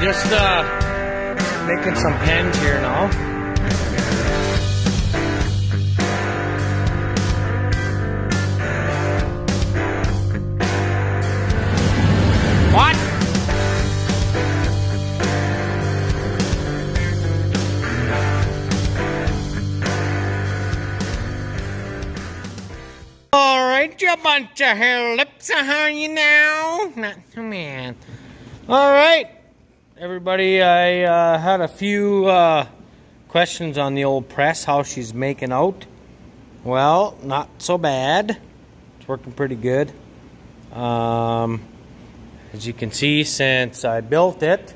Just making some pens here now. What? All right, you bunch of hair lips, how are you now? Not too bad. All right, everybody, I had a few questions on the old press, how she's making out. Well, not so bad. It's working pretty good. As you can see, since I built it,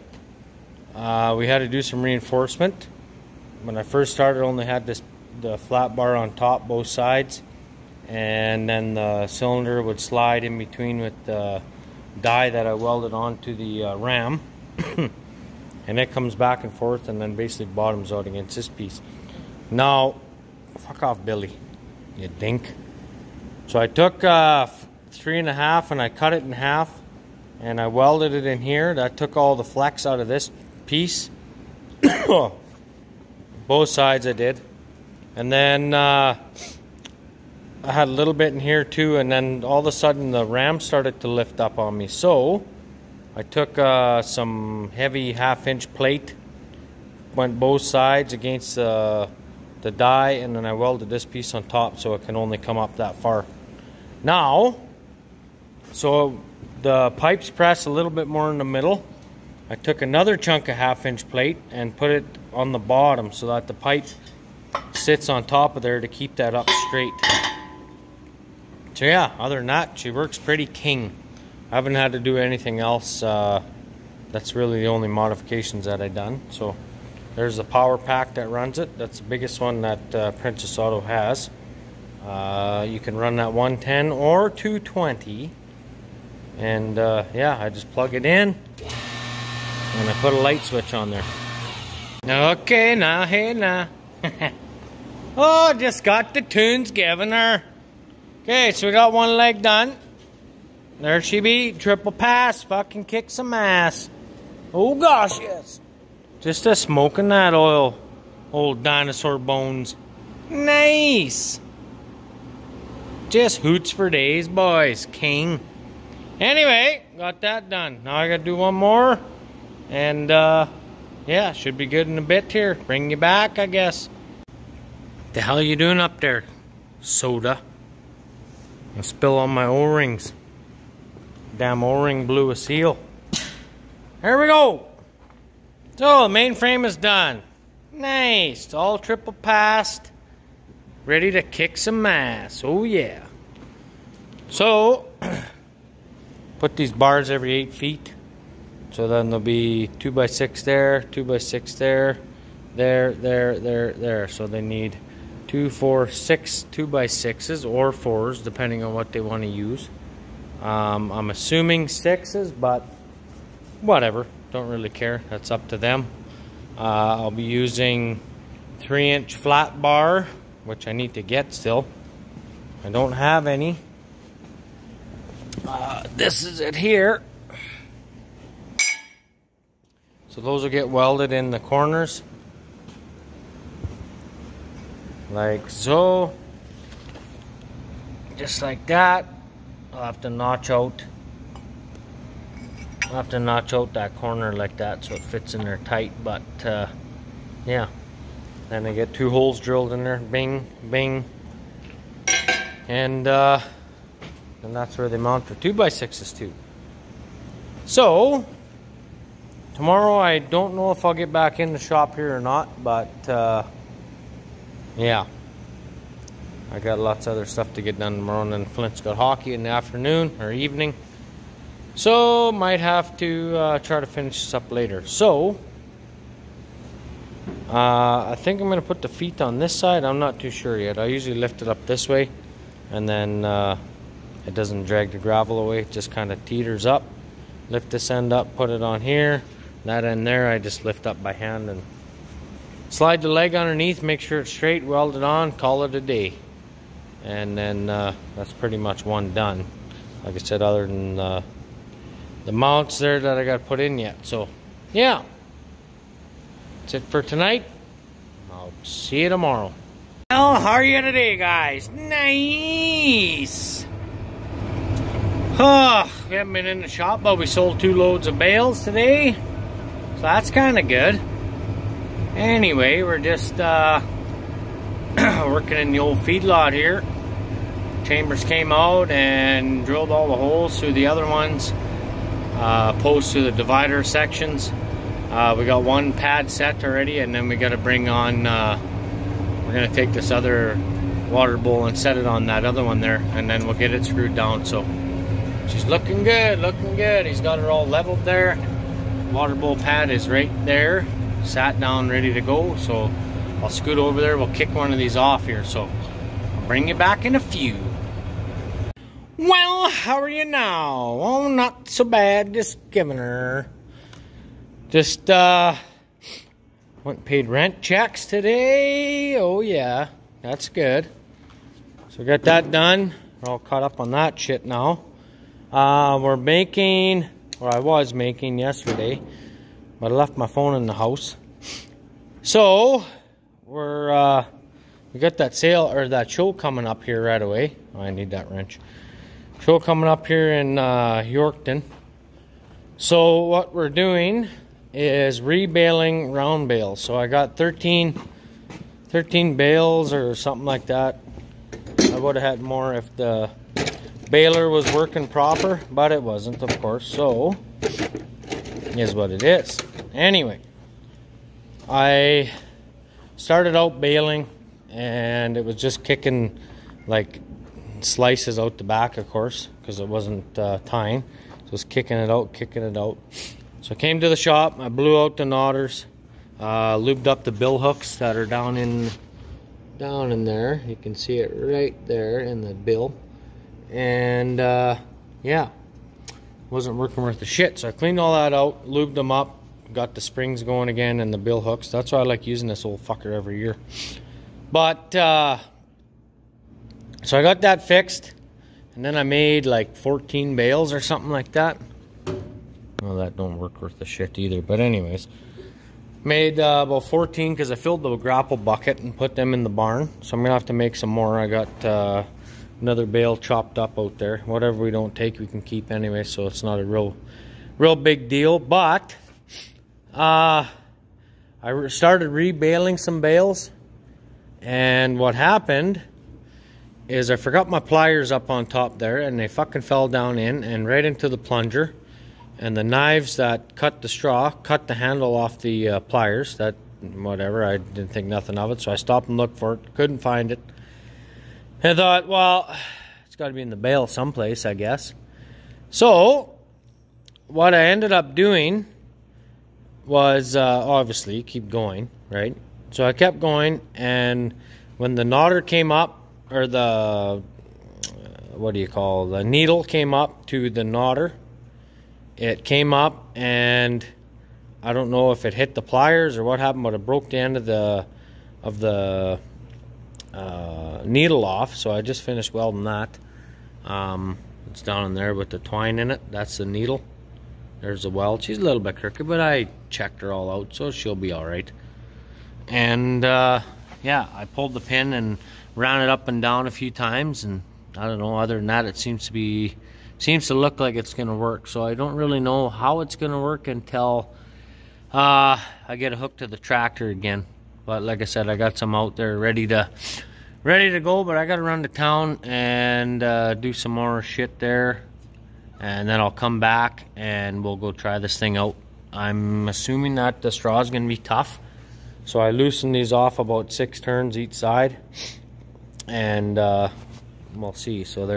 we had to do some reinforcement. When I first started, I only had the flat bar on top, both sides, and then the cylinder would slide in between with the die that I welded onto the ram. And it comes back and forth and then basically bottoms out against this piece. Now, fuck off, Billy, you dink. So I took 3.5 and I cut it in half and I welded it in here. That took all the flex out of this piece. Both sides I did. And then I had a little bit in here too, and then all of a sudden the ram started to lift up on me. So I took some heavy 1/2-inch plate, went both sides against the die, and then I welded this piece on top so it can only come up that far. Now, so the pipes press a little bit more in the middle. I took another chunk of 1/2-inch plate and put it on the bottom so that the pipe sits on top of there to keep that up straight. So yeah, other than that, she works pretty king. I haven't had to do anything else. That's really the only modifications that I've done. So there's the power pack that runs it. That's the biggest one that Princess Auto has. You can run that 110 or 220. And yeah, I just plug it in and I put a light switch on there. Okay, now, hey now. Oh, just got the tunes given her. Okay, so we got one leg done. There she be, triple pass, fucking kick some ass. Oh gosh, yes. Just a smoking that oil, old dinosaur bones. Nice. Just hoots for days, boys, king. Anyway, got that done. Now I gotta do one more. And yeah, should be good in a bit here. Bring you back, I guess. The hell you doing up there, soda? I spill on my O-rings. Damn O-ring blew a seal. There we go. So the main frame is done. Nice. It's all triple passed. Ready to kick some ass. Oh yeah. So put these bars every 8 feet. So then there'll be 2x6 there, 2x6 there, there. So they need 2, 4, 6 2x6s or 4s, depending on what they want to use. I'm assuming 6s, but whatever. Don't really care. That's up to them. I'll be using 3-inch flat bar, which I need to get still. I don't have any. This is it here. So those will get welded in the corners. Like so. Just like that. I'll have to notch out. I'll have to notch out that corner like that so it fits in there tight. But yeah. Then I get 2 holes drilled in there. Bing, bing. And that's where they mount for 2x6s too. So tomorrow I don't know if I'll get back in the shop here or not, but yeah. I got lots of other stuff to get done tomorrow, and then Flint's got hockey in the afternoon or evening. So might have to try to finish this up later. So I think I'm going to put the feet on this side. I'm not too sure yet. I usually lift it up this way, and then it doesn't drag the gravel away. It just kind of teeters up. Lift this end up, put it on here. That end there I just lift up by hand and slide the leg underneath, make sure it's straight, weld it on, call it a day. And then that's pretty much one done. Like I said, other than the mounts there that I got put in yet. So yeah, that's it for tonight. I'll see you tomorrow. Well, how are you today, guys? Nice. We haven't been in the shop, but we sold 2 loads of bales today, so that's kind of good. Anyway, we're just working in the old feedlot here. Chambers came out and drilled all the holes through the other ones, opposed to the divider sections. We got 1 pad set already, and then we got to bring on, we're going to take this other water bowl and set it on that other one there, and then we'll get it screwed down. So she's looking good, looking good. He's got her all leveled there. Water bowl pad is right there, sat down, ready to go. So I'll scoot over there. We'll kick one of these off here. So I'll bring you back in a few. Well, how are you now? Oh, not so bad. Just giving her. Just went and paid rent checks today. Oh yeah, that's good. So got that done. We're all caught up on that shit now. We're making, or I was making yesterday, but I left my phone in the house. So we got that sale, or that show coming up here right away. Oh, I need that wrench. Show coming up here in Yorkton. So what we're doing is rebaling round bales. So I got 13 bales or something like that. I would have had more if the baler was working proper, but it wasn't, of course. So is what it is. Anyway, I started out baling, and it was just kicking like slices out the back, of course, because it wasn't tying. So it was kicking it out, kicking it out. So I came to the shop, I blew out the knotters, lubed up the bill hooks that are down in there. You can see it right there in the bill. And yeah, wasn't working worth the shit. So I cleaned all that out, lubed them up, got the springs going again and the bill hooks. That's why I like using this old fucker every year. But so I got that fixed, and then I made like 14 bales or something like that. Well, that don't work worth the shit either. But anyways, made about 14 because I filled the grapple bucket and put them in the barn. So I'm gonna have to make some more. I got another bale chopped up out there. Whatever we don't take, we can keep anyway. So it's not a real big deal. But I started rebaling some bales, and what happened is I forgot my pliers up on top there, and they fucking fell down in and right into the plunger. And the knives that cut the straw cut the handle off the pliers. That, whatever, I didn't think nothing of it. So I stopped and looked for it, couldn't find it. And I thought, well, it's got to be in the bale someplace, I guess. So what I ended up doing was obviously keep going, right? So I kept going, and when the knotter came up, or the the needle came up to the knotter, it came up, and I don't know if it hit the pliers or what happened, but it broke the end of the needle off. So I just finished welding that. It's down in there with the twine in it. That's the needle. There's the weld. She's a little bit crooked, but I checked her all out, so she'll be all right. And yeah, I pulled the pin and ran it up and down a few times, and I don't know, other than that, it seems to look like it's gonna work. So I don't really know how it's gonna work until I get a hook to the tractor again. But like I said, I got some out there ready to go, but I gotta run to town and do some more shit there, and then I'll come back and we'll go try this thing out. I'm assuming that the straw is gonna be tough, so I loosened these off about 6 turns each side, and we'll see. So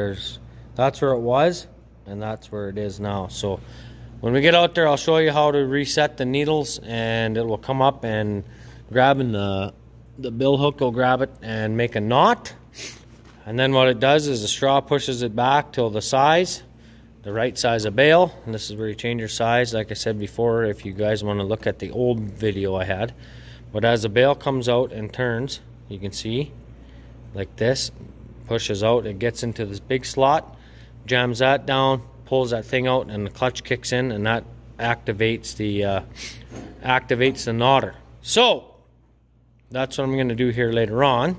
that's where it was, and that's where it is now. So when we get out there, I'll show you how to reset the needles, and it will come up, and grabbing the bill hook will grab it and make a knot. And then what it does is the straw pushes it back till the right size of bale. And this is where you change your size, like I said before, if you guys want to look at the old video I had. But as the bale comes out and turns, you can see like this, pushes out, it gets into this big slot, jams that down, pulls that thing out, and the clutch kicks in, and that activates the knotter. So that's what I'm going to do here later on,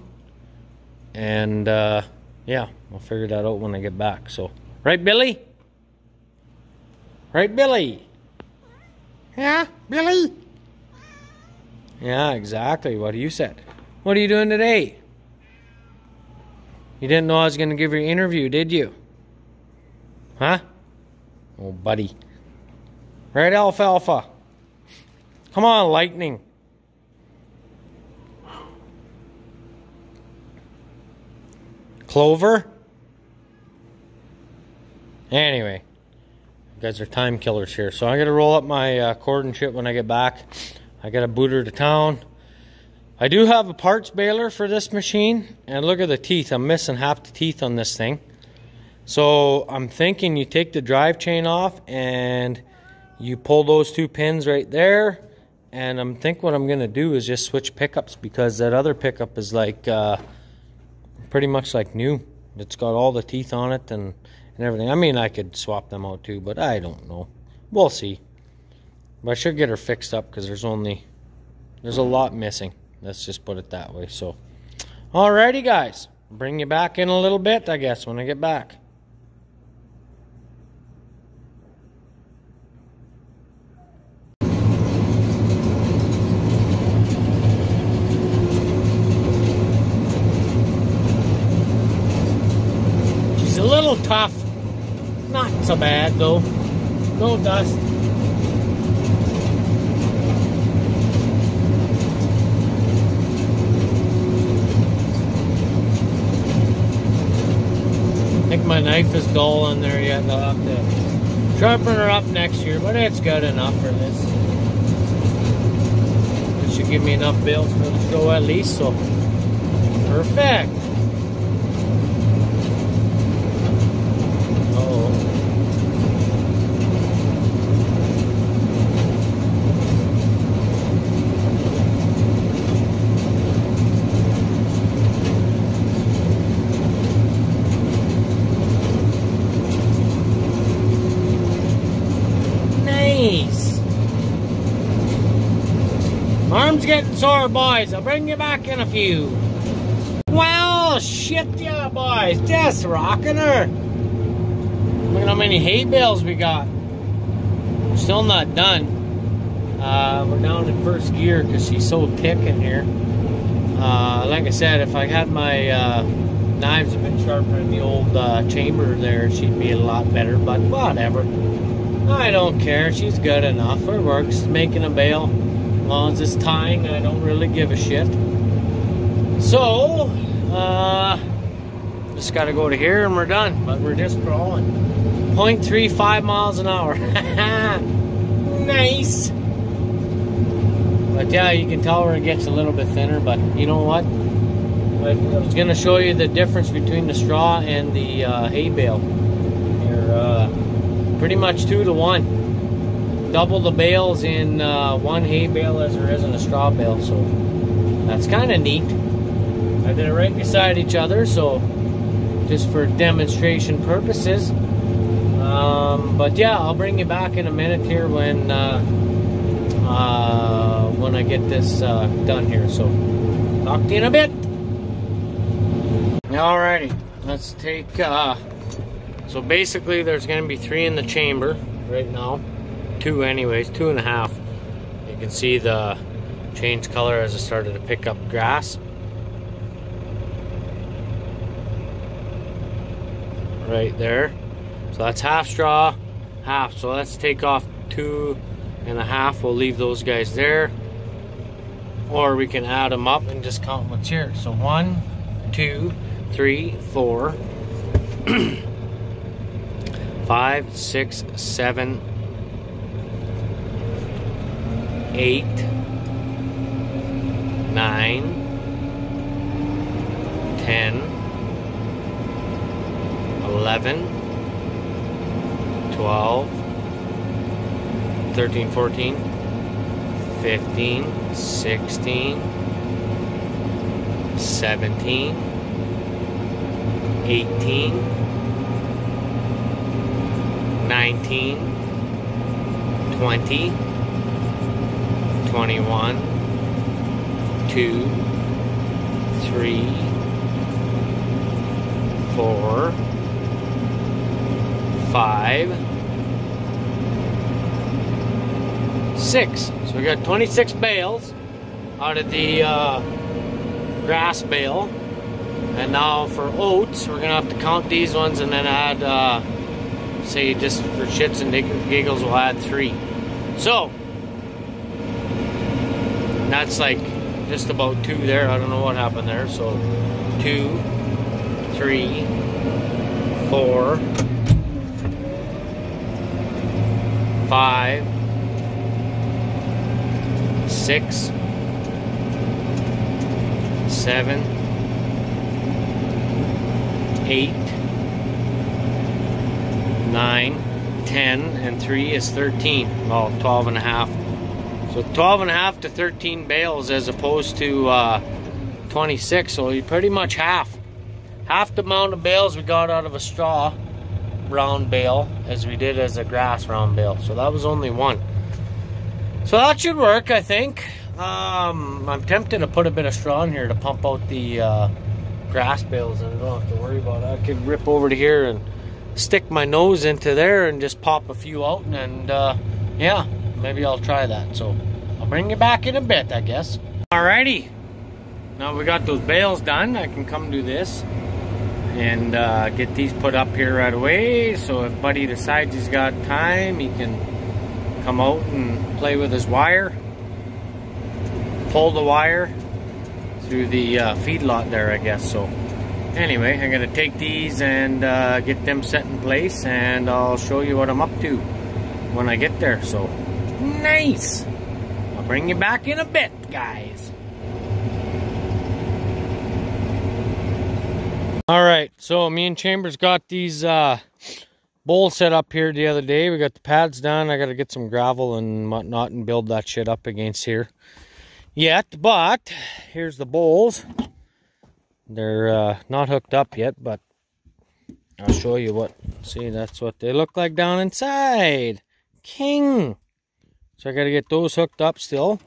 and yeah, I'll figure that out when I get back. So, right, Billy? Right, Billy? Yeah, Billy? Yeah, exactly what you said. What are you doing today? You didn't know I was going to give you an interview, did you? Huh? Oh, buddy. Right, Alfalfa? Come on, Lightning. Clover? Anyway, you guys are time killers here. So I'm going to roll up my cord and shit when I get back. I got to boot her to town. I do have a parts baler for this machine. And look at the teeth. I'm missing half the teeth on this thing. So I'm thinking you take the drive chain off and you pull those two pins right there. And I'm think what I'm going to do is just switch pickups, because that other pickup is like pretty much like new. It's got all the teeth on it and everything. I mean, I could swap them out too, but I don't know. We'll see. But I should get her fixed up, because there's a lot missing. Let's just put it that way. So, alrighty, guys. Bring you back in a little bit, I guess, when I get back. She's a little tough. Not so bad, though. No dust. I think my knife is dull on there yet. I'll have to sharpen her up next year, but it's good enough for this. It should give me enough bales for the show at least, so perfect. Arm's getting sore, boys. I'll bring you back in a few. Well, shit, yeah, boys. Just rocking her. Look at how many hay bales we got. We're still not done. We're down in first gear because she's so thick in here. Like I said, if I had my knives a bit sharper in the old chamber there, she'd be a lot better, but whatever. I don't care. She's good enough. Her works. Making a bale. As long as it's tying, I don't really give a shit. So, just got to go to here and we're done. But we're just crawling. 0.35 miles an hour. Nice. But yeah, you can tell where it gets a little bit thinner. But you know what? I was going to show you the difference between the straw and the hay bale. They're pretty much 2 to 1. Double the bales in one hay bale as there is in a straw bale, so that's kind of neat. I did it right beside each other, so just for demonstration purposes. But yeah, I'll bring you back in a minute here when I get this done here. So talk to you in a bit. Alrighty, let's take. So basically, there's going to be 3 in the chamber right now. 2 anyways, 2.5. You can see the change color as I started to pick up grass. Right there. So that's half straw, half. So let's take off 2.5. We'll leave those guys there. Or we can add them up and just count what's here. So 1, 2, 3, 4, 5, 6, 7, 8, 9, 10, 11, 12, 13, 14, 15, 16, 17, 18, 19, 20, 21, 2, 3, 4, 5, 6. So we got 26 bales out of the grass bale. And now for oats, we're gonna have to count these ones and then add, say just for shits and giggles, we'll add 3. So that's like just about 2 there. I don't know what happened there. So 2, 3, 4, 5, 6, 7, 8, 9, 10, and 3 is 13. Well, 12 and a half. So 12 and a half to 13 bales as opposed to 26. So you pretty much half the amount of bales we got out of a straw round bale as we did as a grass round bale. So that was only 1. So that should work, I think. I'm tempted to put a bit of straw in here to pump out the grass bales, and I don't have to worry about it. I could rip over to here and stick my nose into there and just pop a few out, and yeah, maybe I'll try that. So I'll bring you back in a bit, I guess. Alrighty, now we got those bales done. I can come do this and get these put up here right away. So if Buddy decides he's got time, he can come out and play with his wire, pull the wire through the feedlot there, I guess. So anyway, I'm gonna take these and get them set in place, and I'll show you what I'm up to when I get there. So nice. I'll bring you back in a bit, guys. All right, so me and Chambers got these bowls set up here the other day. We got the pads done. I got to get some gravel and whatnot and build that shit up against here yet, but here's the bowls. They're not hooked up yet, but I'll show you what. See, that's what they look like down inside. King. So I got to get those hooked up still,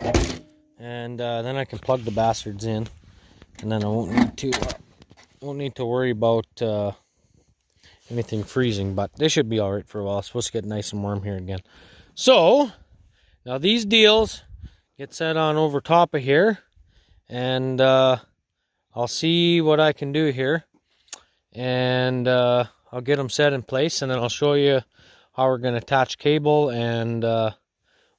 and then I can plug the bastards in, and then I won't need to worry about anything freezing. But they should be all right for a while. It's supposed to get nice and warm here again. So now these deals get set on over top of here, and I'll see what I can do here, and I'll get them set in place, and then I'll show you how we're going to attach cable and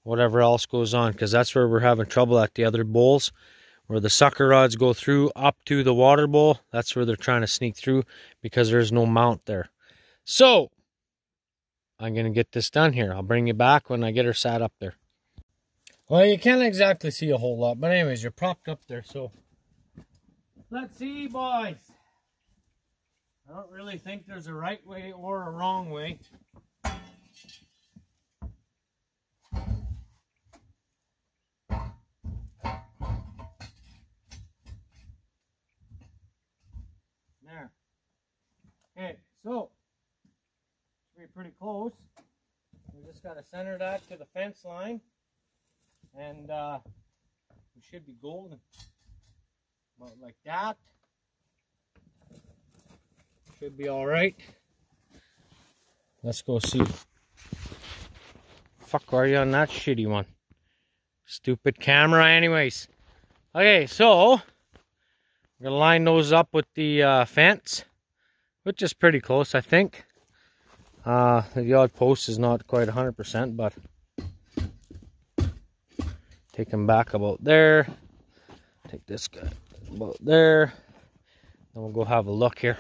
whatever else goes on, because that's where we're having trouble at the other bowls, where the sucker rods go through up to the water bowl. That's where they're trying to sneak through because there's no mount there. So I'm going to get this done here. I'll bring you back when I get her sat up there. Well, you can't exactly see a whole lot, but anyways, you're propped up there, so let's see, boys. I don't really think there's a right way or a wrong way. There. Okay, so we're pretty close. We just got to center that to the fence line, and we should be golden. About like that. Should be all right. Let's go see. Fuck, are you on that shitty one? Stupid camera anyways. Okay, so I'm gonna line those up with the fence, which is pretty close, I think. The odd post is not quite 100%, but take them back about there. Take this guy about there. Then we'll go have a look here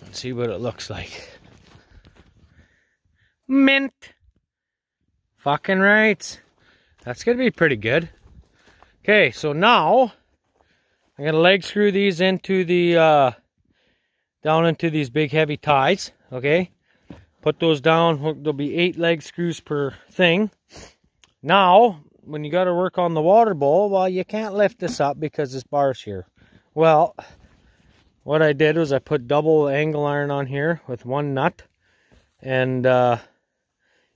and see what it looks like. Mint. Fucking right. That's gonna be pretty good. Okay, so now I'm gonna leg screw these into the down into these big heavy ties. Okay, put those down. There'll be 8 leg screws per thing. Now, when you got to work on the water bowl, well, you can't lift this up because this bar's here. Well, what I did was I put double angle iron on here with 1 nut, and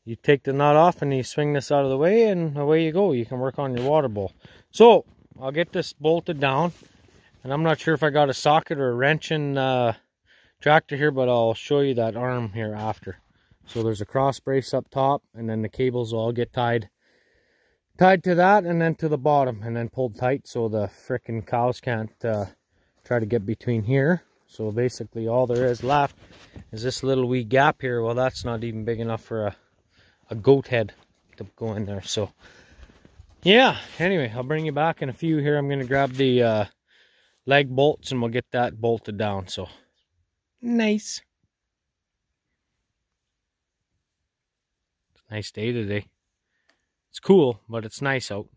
you take the nut off and you swing this out of the way, and away you go. You can work on your water bowl. So I'll get this bolted down, and I'm not sure if I got a socket or a wrench in tractor here, but I'll show you that arm here after. So there's a cross brace up top, and then the cables will all get tied to that, and then to the bottom, and then pulled tight so the frickin' cows can't try to get between here. So basically all there is left is this little wee gap here. Well, that's not even big enough for a goat head to go in there. So yeah, anyway, I'll bring you back in a few here. I'm going to grab the leg bolts and we'll get that bolted down. So nice. It's a nice day today. It's cool, but it's nice out.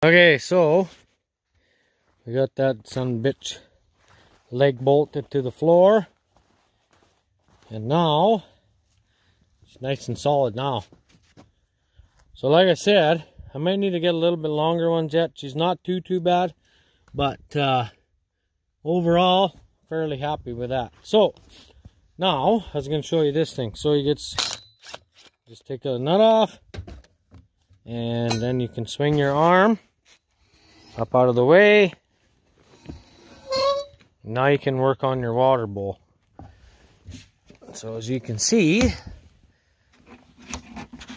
Okay, so we got that son bitch leg bolted to the floor. And now it's nice and solid now. So like I said, I might need to get a little bit longer ones yet. She's not too bad, but overall fairly happy with that. So now I was going to show you this thing. So you just take the nut off, and then you can swing your arm up out of the way. Now you can work on your water bowl. So as you can see,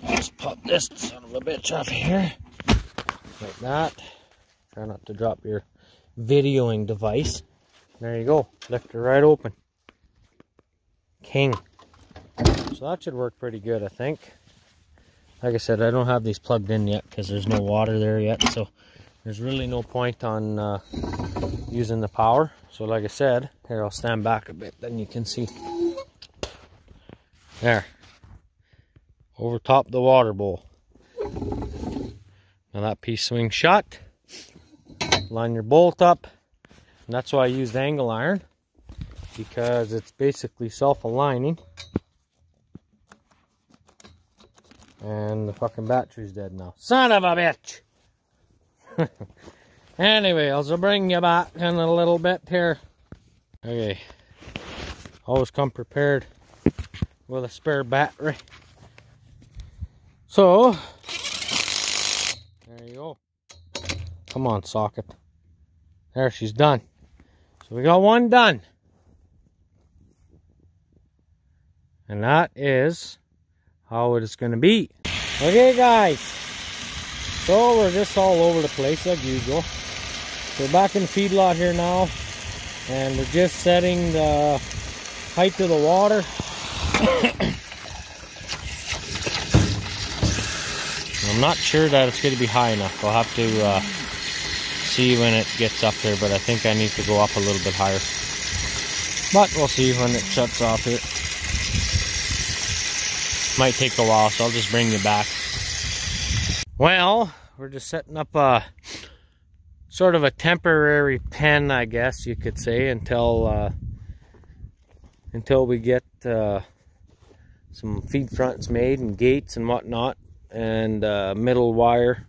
just pop this son of a bitch off here, like that. Try not to drop your videoing device. There you go, lift her right open. King. So that should work pretty good, I think. Like I said, I don't have these plugged in yet because there's no water there yet, so there's really no point on using the power. So like I said, here I'll stand back a bit, then you can see. There. Over top the water bowl. Now that piece swings shut. Line your bolt up. And that's why I used angle iron, because it's basically self-aligning. And the fucking battery's dead now. Son of a bitch! Anyway, I'll bring you back in a little bit here. Okay. Always come prepared with a spare battery. So, there you go. Come on, socket. There, she's done. So we got one done. And that is how it is going to be. Okay, guys. So we're just all over the place like usual. We're back in the feedlot here now. And we're just setting the height of the water. I'm not sure that it's going to be high enough. I'll have to see when it gets up there, but I think I need to go up a little bit higher. But we'll see when it shuts off here. Might take a while, so I'll just bring you back. Well, we're just setting up a sort of a temporary pen, I guess you could say, until we get some feed fronts made and gates and whatnot, and middle wire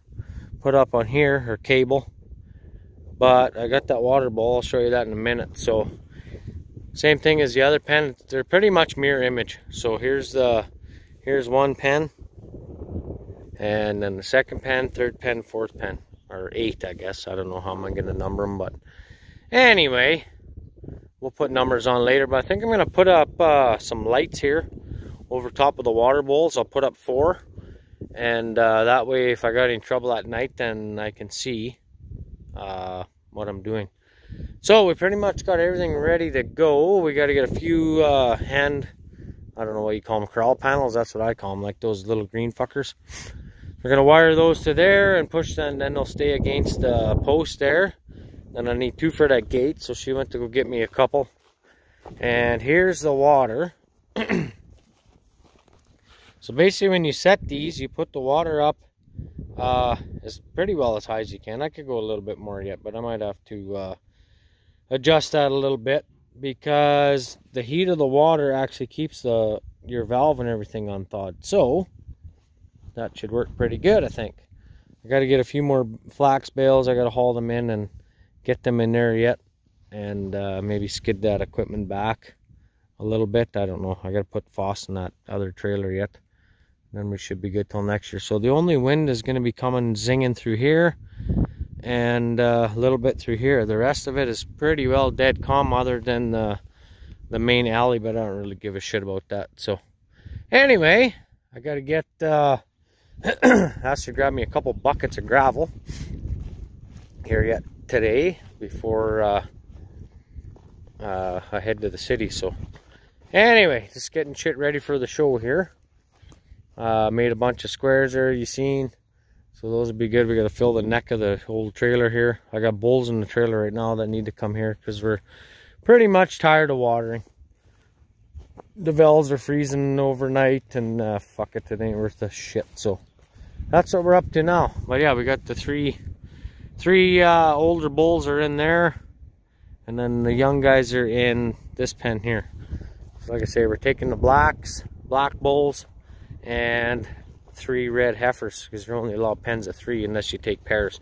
put up on here, or cable. But I got that water bowl, I'll show you that in a minute. So same thing as the other pen, they're pretty much mirror image. So here's one pen, and then the second pen, third pen, fourth pen, or 8, I guess. I don't know how I'm going to number them, but anyway, we'll put numbers on later. But I think I'm going to put up some lights here over top of the water bowls. I'll put up 4, and that way if I got any trouble at night, then I can see what I'm doing. So we pretty much got everything ready to go. We got to get a few I don't know what you call them, corral panels. That's what I call them, like those little green fuckers. We're going to wire those to there and push them, and then they'll stay against the post there. Then I need 2 for that gate, so she went to go get me a couple. And here's the water. So basically when you set these, you put the water up as pretty well as high as you can. I could go a little bit more yet, but I might have to adjust that a little bit, because the heat of the water actually keeps your valve and everything unthawed. So that should work pretty good, I think. I got to get a few more flax bales. I got to haul them in and get them in there yet, and maybe skid that equipment back a little bit. I don't know. I got to put Foss in that other trailer yet. Then we should be good till next year. So the only wind is going to be coming zinging through here and a little bit through here. The rest of it is pretty well dead calm, other than the main alley, but I don't really give a shit about that. So anyway, I got to get has to grab me a couple buckets of gravel here yet today before I head to the city. So anyway, just getting shit ready for the show here. Made a bunch of squares there, you seen. So those would be good. We got to fill the neck of the old trailer here. I got bulls in the trailer right now that need to come here because we're pretty much tired of watering. The wells are freezing overnight, and fuck it, it ain't worth the shit. So that's what we're up to now. But yeah, we got the three older bulls are in there, and then the young guys are in this pen here. So like I say, we're taking the black bulls and 3 red heifers, because you're only allowed pens of 3 unless you take pairs.